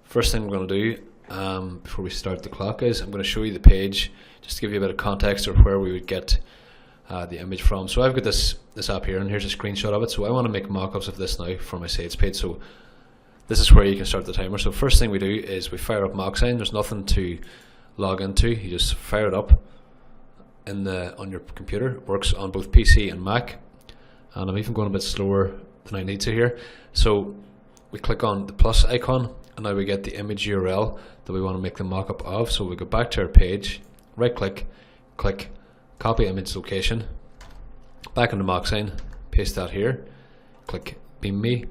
First thing we're going to do before we start the clock is I'm going to show you the page just to give you a bit of context of where we would get the image from. So I've got this app here, and here's a screenshot of it. So I want to make mock-ups of this now for my sales page. So this is where you can start the timer. So first thing we do is we fire up MockZign. There's nothing to log into. You just fire it up on your computer. It works on both PC and Mac. And I'm even going a bit slower than I need to here. So we click on the plus icon, and now we get the image URL that we want to make the mock-up of. So we go back to our page, right click, click copy image location, back into MockZign, paste that here, click beam me,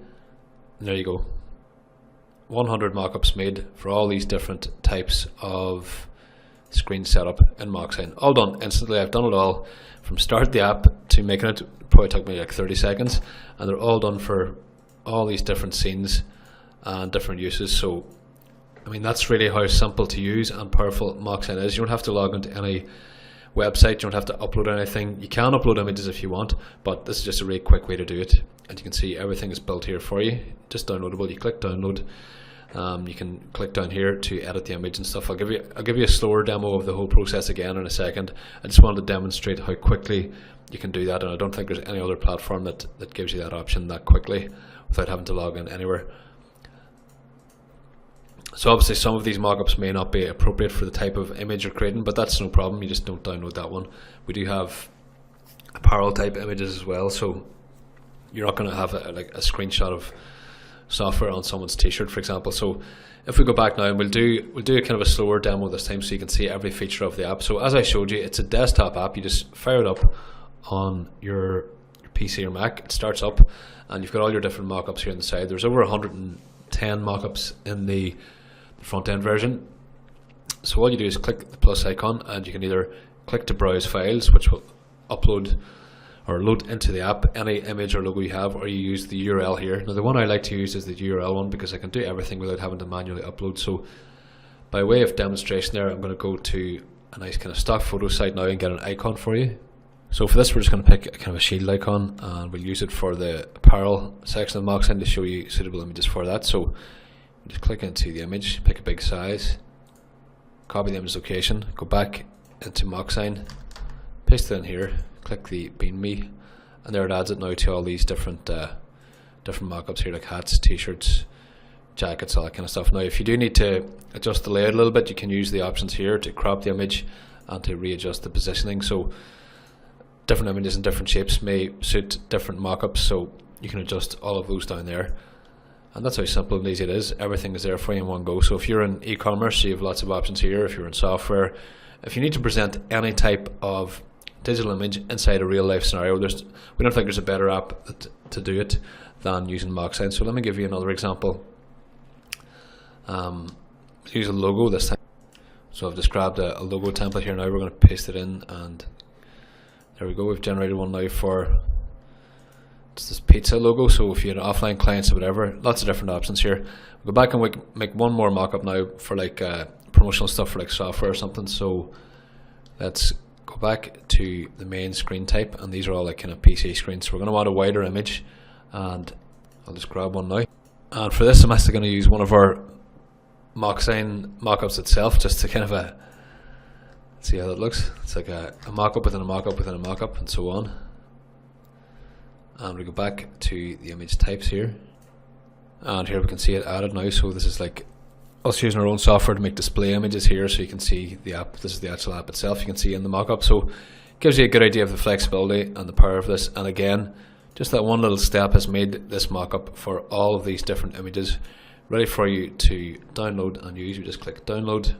and there you go. 100 mock-ups made for all these different types of screen setup in MockZign. All done instantly. I've done it all from start the app to making it. Probably took me like 30 seconds, and they're all done for all these different scenes and different uses. So I mean, that's really how simple to use and powerful MockZign is. You don't have to log into any website, you don't have to upload anything. You can upload images if you want, but this is just a really quick way to do it. And you can see everything is built here for you, just downloadable. You click download. You can click down here to edit the image and stuff. I'll give you a slower demo of the whole process again in a second. I just wanted to demonstrate how quickly you can do that, and I don't think there's any other platform that gives you that option that quickly without having to log in anywhere. So obviously some of these mockups may not be appropriate for the type of image you're creating, but that's no problem. You just don't download that one. We do have apparel type images as well, so you're not going to have a screenshot of software on someone's t-shirt, for example. So if we go back now, and we'll do a kind of a slower demo this time so you can see every feature of the app. So as I showed you, it's a desktop app. You just fire it up on your PC or Mac. It starts up, and you've got all your different mockups here on the side. There's over 110 mockups in the front end version. So all you do is click the plus icon, and you can either click to browse files, which will upload or load into the app any image or logo you have, or you use the URL here. Now the one I like to use is the URL one because I can do everything without having to manually upload. So by way of demonstration there, I'm going to go to a nice kind of stock photo site now and get an icon for you. So for this, we're just going to pick a kind of a shield icon, and we'll use it for the apparel section of MockZign to show you suitable images for that. So just click into the image, pick a big size, copy the image location, go back into MockZign, paste it in here, click the beam me, and there it adds it now to all these different mockups here, like hats, t-shirts, jackets, all that kind of stuff. Now if you do need to adjust the layout a little bit, you can use the options here to crop the image and to readjust the positioning. So different images and different shapes may suit different mockups, so you can adjust all of those down there. And that's how simple and easy it is. Everything is there for you in one go. So if you're in e-commerce, you have lots of options here. If you're in software, if you need to present any type of digital image inside a real life scenario, we don't think there's a better app to do it than using MockZign. So let me give you another example. Use a logo this time. So I've just grabbed a logo template here now. We're going to paste it in, and there we go. We've generated one now for this pizza logo. So if you had offline clients or whatever, lots of different options here. We'll go back and we make one more mock-up now for like promotional stuff for like software or something. So let's go back to the main screen type, and these are all like kind of PC screens. So we're going to want a wider image, and I'll just grab one now. And for this, I'm actually going to use one of our MockZign mockups itself, just to kind of see how that looks. It's like a mock-up within a mock-up within a mock-up, and so on. And we go back to the image types here, and here we can see it added now. So this is like us using our own software to make display images here, so you can see the app. This is the actual app itself, you can see in the mock-up. So it gives you a good idea of the flexibility and the power of this. And again, just that one little step has made this mock-up for all of these different images ready for you to download and use. You just click download,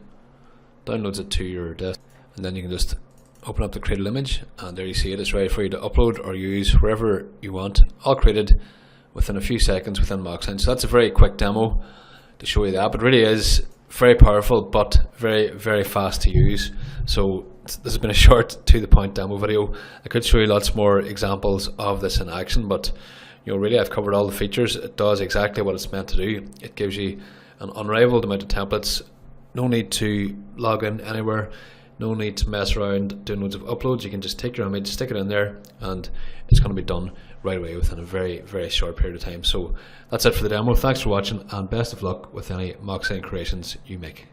downloads it to your desk, and then you can just open up the created image, and there you see it. It's ready for you to upload or use wherever you want, all created within a few seconds within MockZign. So that's a very quick demo to show you the app. It really is very powerful, but very, very fast to use. So this has been a short, to the point demo video. I could show you lots more examples of this in action, but really I've covered all the features. It does exactly what it's meant to do. It gives you an unrivaled amount of templates, no need to log in anywhere. No need to mess around doing loads of uploads. You can just take your image, stick it in there, and it's going to be done right away within a very, very short period of time. So that's it for the demo. Thanks for watching, and best of luck with any MockZign creations you make.